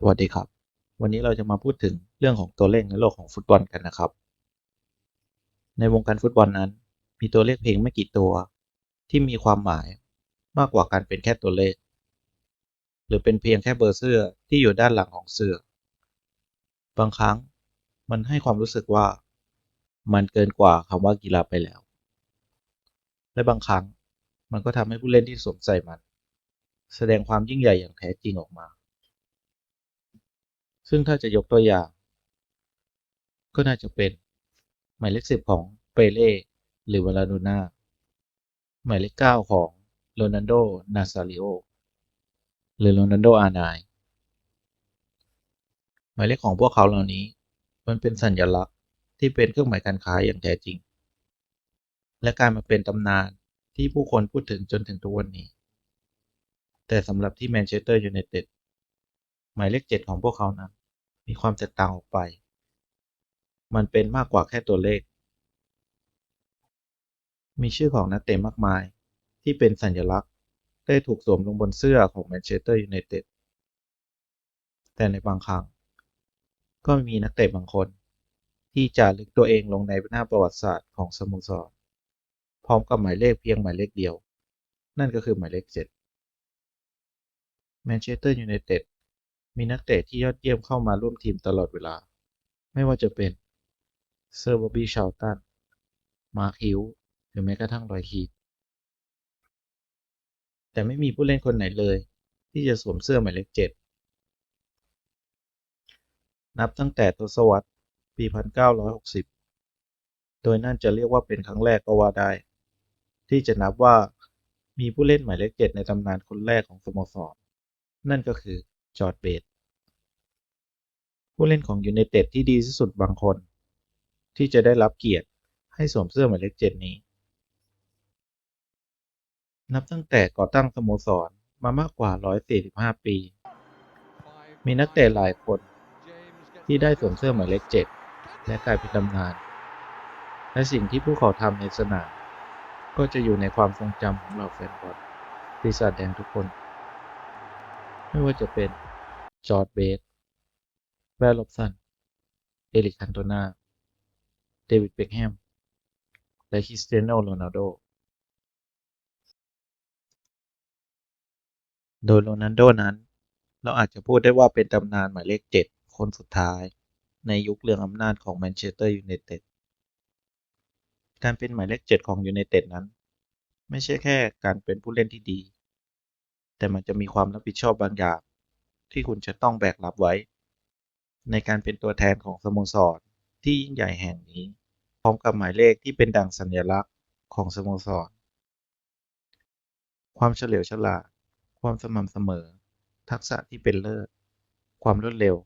วัสดีครับวันนี้เราจะมาพูดถึงเรื่องของตัวเลขในโลกของฟุตบอลกันนะครับในวงการฟุตบอลนั้นมีตัวเลขเพียงไม่กี่ตัวที่มีความหมายมากกว่าการเป็นแค่ตัวเลขหรือเป็นเพียงแค่เบอร์เสื้อที่อยู่ด้านหลังของเสื้อบางครั้งมันให้ความรู้สึกว่ามันเกินกว่าคำว่ากีฬาไปแล้วและบางครั้งมันก็ทำให้ผู้เล่นที่สวมใส่มันแสดงความยิ่งใหญ่อย่างแท้จริงออกมาซึ่งถ้าจะยกตัวอย่างก็น่าจะเป็นหมายเลข10ของเปเล่หรือวาลาโดน่า หมายเลข9ของโรนัลโดนาซาริโอหรือโรนัลโดอาร์ไนน์หมายเลขของพวกเขาเหล่านี้มันเป็นสัญลักษณ์ที่เป็นเครื่องหมายการค้าอย่างแท้จริงและกลายมาเป็นตำนานที่ผู้คนพูดถึงจนถึงทุกวันนี้แต่สำหรับที่แมนเชสเตอร์ยูไนเต็ดหมายเลข7ของพวกเขานั้นมีความแตกต่างออกไปมันเป็นมากกว่าแค่ตัวเลขมีชื่อของนักเตะมากมายที่เป็นสัญลักษณ์ได้ถูกสวมลงบนเสื้อของแมนเชสเตอร์ยูไนเต็ดแต่ในบางครั้งก็มีนักเตะบางคน ที่จารึกตัวเองลงในหน้าประวัติศาสตร์ของสโมสรพร้อมกับหมายเลขเพียงหมายเลขเดียวนั่นก็คือหมายเลข7แมนเชสเตอร์ยูไนเต็ดมีนักเตะที่ยอดเยี่ยมเข้ามาร่วมทีมตลอดเวลาไม่ว่าจะเป็นเซอร์บอบบี้ชาลตันมาร์คฮิลหรือแม้กระทั่งรอยคีนแต่ไม่มีผู้เล่นคนไหนเลยที่จะสวมเสื้อหมายเลข7นับตั้งแต่ทศวรรษปี1960โดยนั่นจะเรียกว่าเป็นครั้งแรกก็ว่าได้ที่จะนับว่ามีผู้เล่นหมายเลข7ในตำนานคนแรกของสโมสร นั่นก็คือจอร์จเบสผู้เล่นของยูไนเต็ดที่ดีที่สุดบางคนที่จะได้รับเกียรติให้สวมเสื้อหมายเลข7นี้นับตั้งแต่ก่อตั้งสโมสรมามากกว่า145ปีมีนักเตะหลายคนที่ได้สวมเสื้อหมายเลข7และกลายเป็นตำนานและสิ่งที่พวกเขาทำในสนามก็จะอยู่ในความทรงจำของเหล่าแฟนบอลปีศาจแดงทุกคนไม่ว่าจะเป็นจอร์จเบสแวร์ลอบสันเอริกคันโตนาเดวิดเบ็คแฮมและคริสเตียโนโรนัลโด โดยโรนัลโดนั้นเราอาจจะพูดได้ว่าเป็นตำนานหมายเลข7คนสุดท้ายในยุคเรืองอำนาจของแมนเชสเตอร์ยูไนเต็ดการเป็นหมายเลข7ของยูไนเต็ดนั้นไม่ใช่แค่การเป็นผู้เล่นที่ดีแต่มันจะมีความรับผิดชอบบางอย่างที่คุณจะต้องแบกรับไว้ในการเป็นตัวแทนของสโมสรที่ยิ่งใหญ่แห่งนี้พร้อมกับหมายเลขที่เป็นดั่งสัญลักษณ์ของสโมสรความเฉลียวฉลาดความสม่ำเสมอทักษะที่เป็นเลิศความรวดเร็ว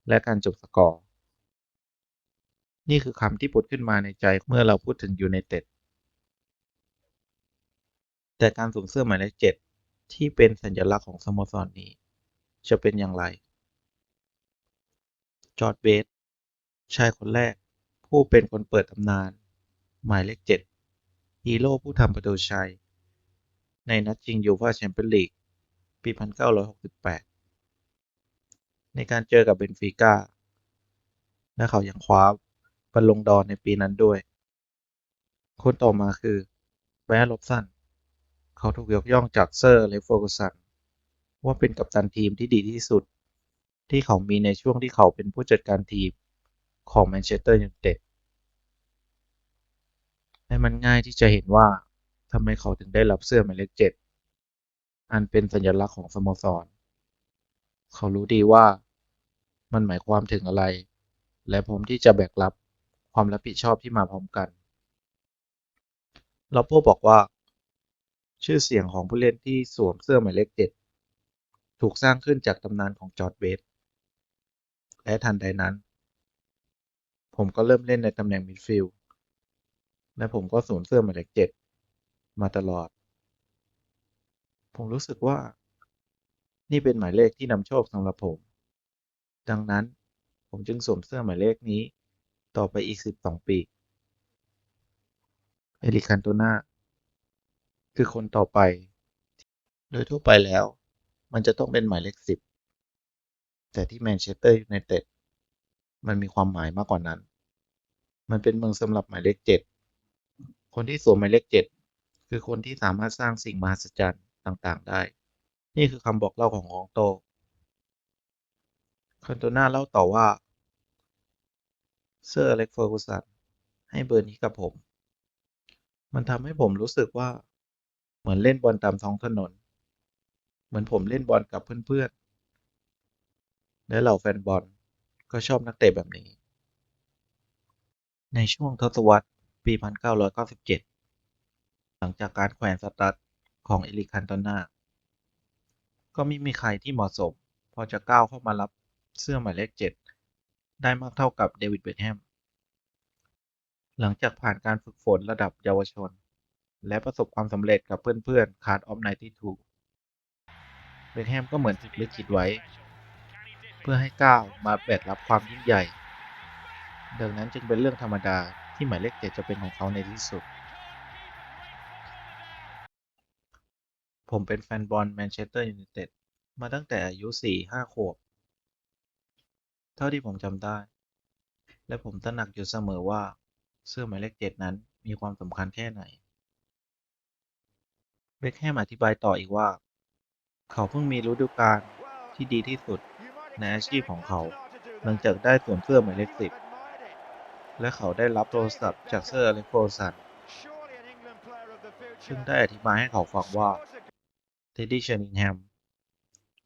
และการจบสกอร์ นี่คือคำที่ผุดขึ้นมาในใจเมื่อเราพูดถึงยูไนเต็ดแต่การสวมเสื้อหมายเลข7ที่เป็นสัญลักษณ์ของสโมสรนี้จะเป็นอย่างไรจอร์จเบสชายคนแรกผู้เป็นคนเปิดตำนานหมายเลข7ฮีโร่ผู้ทำประตูชัยในนัดชิงยูฟ่าแชมเปี้ยนลีกปี1968ในการเจอกับเบนฟิก้าและเขายังคว้าบอลลงดอร์ในปีนั้นด้วยคนต่อมาคือแบรนท์ ร็อบสันเขาถูกยกย่องจากเซอร์อเล็กซ์ เฟอร์กูสันว่าเป็นกัปตันทีมที่ดีที่สุดที่เขามีในช่วงที่เขาเป็นผู้จัดการทีมของแมนเชสเตอร์ยูไนเต็ดและมันง่ายที่จะเห็นว่าทำไมเขาถึงได้รับเสื้อหมายเลข7อันเป็นสัญลักษณ์ของสโมสรเขารู้ดีว่ามันหมายความถึงอะไรและพร้อมที่จะแบกรับความรับผิดชอบที่มาพร้อมกันลอปโปบอกว่าชื่อเสียงของผู้เล่นที่สวมเสื้อหมายเลข7ถูกสร้างขึ้นจากตำนานของจอร์จเบสและทันใดนั้นผมก็เริ่มเล่นในตำแหน่งมิดฟิลด์และผมก็สวมเสื้อหมายเลข7มาตลอดผมรู้สึกว่านี่เป็นหมายเลขที่นำโชคสำหรับผมดังนั้นผมจึงสวมเสื้อหมายเลขนี้ต่อไปอีก12ปีเอริกคันโตนาคือคนต่อไปโดยทั่วไปแล้วมันจะต้องเป็นหมายเลข10 แต่ที่แมนเชสเตอร์ยูไนเต็ดมันมีความหมายมากกว่านั้น มันเป็นเมืองสำหรับหมายเลขเจ็ดคนที่สวมหมายเลขเจ็ดคือคนที่สามารถสร้างสิ่งมหัศจรรย์ต่างๆได้นี่คือคำบอกเล่าของฮองโตคันโตนาเล่าต่อว่าเซอร์อเล็กซ์เฟอร์กูสันให้เบอร์นี้กับผมมันทำให้ผมรู้สึกว่าเหมือนเล่นบอลตามท้องถนนเหมือนผมเล่นบอลกับเพื่อนๆและเหล่าแฟนบอลก็ชอบนักเตะแบบนี้ในช่วงทศวรรษปี1997หลังจากการแขวนสตั๊ดของเอริกคันโตนาก็ไม่มีใครที่เหมาะสมพอจะก้าวเข้ามารับเสื้อหมายเลขเจ็ดได้มากเท่ากับเดวิดเบ็คแฮมหลังจากผ่านการฝึกฝนระดับเยาวชนและประสบความสำเร็จกับเพื่อนๆคาร์ดออฟ92เบ็คแฮมก็เหมือนถูกลิขิตไว้เพื่อให้ก้าวมาแบกรับความยิ่งใหญ่ดังนั้นจึงเป็นเรื่องธรรมดาที่หมายเลขเจ็ดจะเป็นของเขาในที่สุดผมเป็นแฟนบอลแมนเชสเตอร์ยูไนเต็ดมาตั้งแต่อายุ4-5ขวบเท่าที่ผมจำได้และผมตระหนักอยู่เสมอว่าเสื้อหมายเลขเจ็ดนั้นมีความสำคัญแค่ไหนเบ็คแฮมอธิบายต่ออีกว่าเขาเพิ่งมีฤดูกาลที่ดีที่สุดในอาชีพของเขาหลังจากได้สวมเสื้อหมายเลข10และเขาได้รับโทรศัพท์จากเซอร์อเล็กซ์เฟอร์กูสันซึ่งได้อธิบายให้เขาฟังว่าเท็ดดี้เชอร์นิงแฮม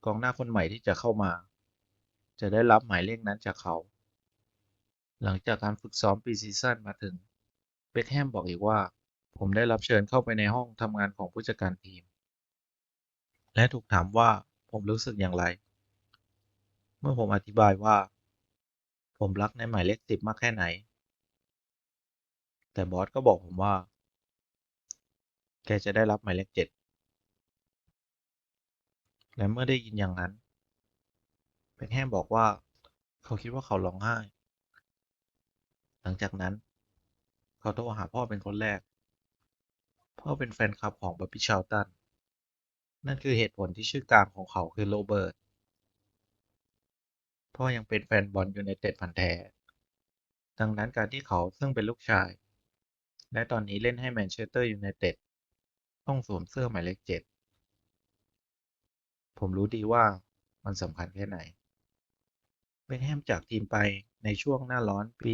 กองหน้าคนใหม่ที่จะเข้ามาจะได้รับหมายเลขนั้นจากเขาหลังจากการฝึกซ้อมปีซีซั่นมาถึงเบ็คแฮมบอกอีกว่าผมได้รับเชิญเข้าไปในห้องทำงานของผู้จัดการทีมและถูกถามว่าผมรู้สึกอย่างไรเมื่อผมอธิบายว่าผมรักในหมายเลข10มากแค่ไหนแต่บอสก็บอกผมว่าแกจะได้รับหมายเลข7และเมื่อได้ยินอย่างนั้นเบ็คแฮมบอกว่าเขาคิดว่าเขาร้องไห้หลังจากนั้นเขาโทรหาพ่อเป็นคนแรกพ่อเป็นแฟนคลับของบ๊อบบี้ชาร์ลตันนั่นคือเหตุผลที่ชื่อกลางของเขาคือโรเบิร์ตพ่อยังเป็นแฟนบอลยูไนเต็ดพันธุ์แท้ดังนั้นการที่เขาซึ่งเป็นลูกชายและตอนนี้เล่นให้แมนเชสเตอร์ยูไนเต็ดต้องสวมเสื้อหมายเลข7ผมรู้ดีว่ามันสำคัญแค่ไหนเบ็คแฮมจากทีมไปในช่วงหน้าร้อนปี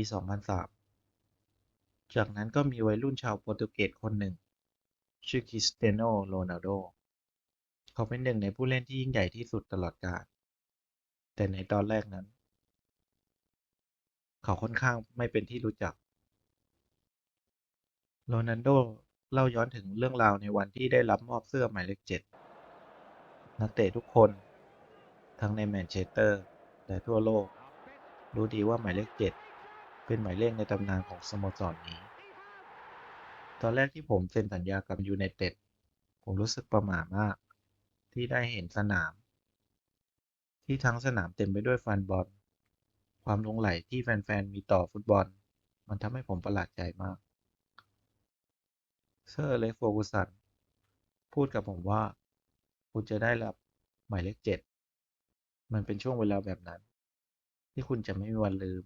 2003จากนั้นก็มีวัยรุ่นชาวโปรตุเกสคนหนึ่งชื่อคริสเตียโนโรนัลโดเขาเป็นหนึ่งในผู้เล่นที่ยิ่งใหญ่ที่สุดตลอดกาลแต่ในตอนแรกนั้นเขาค่อนข้างไม่เป็นที่รู้จักโรนัลโดเล่าย้อนถึงเรื่องราวในวันที่ได้รับมอบเสื้อหมายเลข7นักเตะทุกคนทั้งในแมนเชสเตอร์และทั่วโลกรู้ดีว่าหมายเลข7เป็นหมายเลขในตำนานของสโมสรนี้ตอนแรกที่ผมเซ็นสัญญากับยูไนเต็ดผมรู้สึกประหม่ามากที่ได้เห็นสนามที่ทั้งสนามเต็มไปด้วยแฟนบอลความหลงใหลที่แฟนๆมีต่อฟุตบอลมันทำให้ผมประหลาดใจมากเซอร์อเล็กซ์เฟอร์กูสันพูดกับผมว่าคุณจะได้รับหมายเลข7มันเป็นช่วงเวลาแบบนั้นที่คุณจะไม่มีวันลืม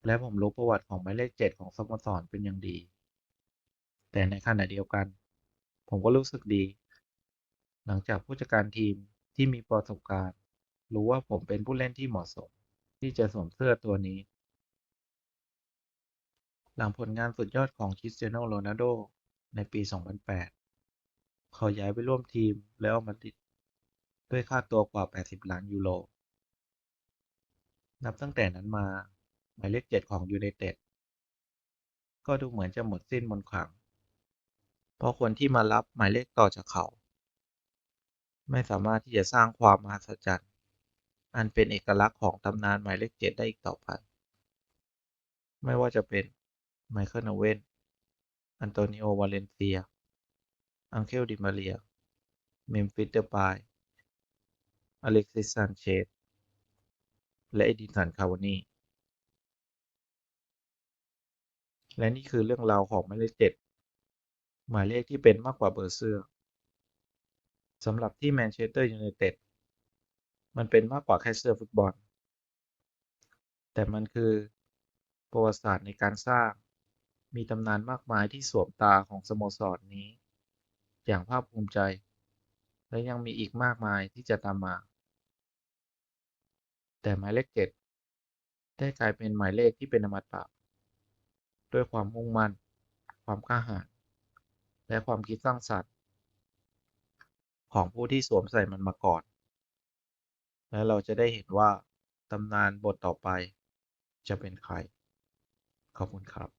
และผมรู้ประวัติของหมายเลข7ของสโมสรเป็นอย่างดีแต่ในขณะเดียวกันผมก็รู้สึกดีหลังจากผู้จัดการทีมที่มีประสบการณ์รู้ว่าผมเป็นผู้เล่นที่เหมาะสมที่จะสวมเสื้อตัวนี้หลังผลงานสุดยอดของคริสเตียโนโรนัลโดในปี 2008เขาย้ายไปร่วมทีมเรอัลมาดริดด้วยค่าตัวกว่า80 ล้านยูโรนับตั้งแต่นั้นมาหมายเลข7ของยูไนเต็ดก็ดูเหมือนจะหมดสิ้นมนต์ขลังเพราะคนที่มารับหมายเลขต่อจากเขาไม่สามารถที่จะสร้างความมหัศจรรย์อันเป็นเอกลักษณ์ของตำนานหมายเลข7ได้อีกต่อไปไม่ว่าจะเป็นไมเคิลโอเว่นอันโตนิโอวาเลนเซียอังเคลดิมาเรียเมมฟิสเดปายอเล็กซิสซานเชสและเอดินสันคาวานีและนี่คือเรื่องราวของหมายเลข7หมายเลขที่เป็นมากกว่าเบอร์เสื้อสำหรับที่แมนเชสเตอร์ยูไนเต็ด มันเป็นมากกว่าแค่เสื้อฟุตบอล แต่มันคือประวัติศาสตร์ในการสร้าง มีตำนานมากมายที่สวมตาของสโมสรนี้อย่างภาคภูมิใจ และยังมีอีกมากมายที่จะตามมา แต่หมายเลข7ได้กลายเป็นหมายเลขที่เป็นอมตะด้วยความมุ่งมั่น ความกล้าหาญ และความคิดสร้างสรรค์ของผู้ที่สวมใส่มันมาก่อน และเราจะได้เห็นว่าตำนานบทต่อไปจะเป็นใคร ขอบคุณครับ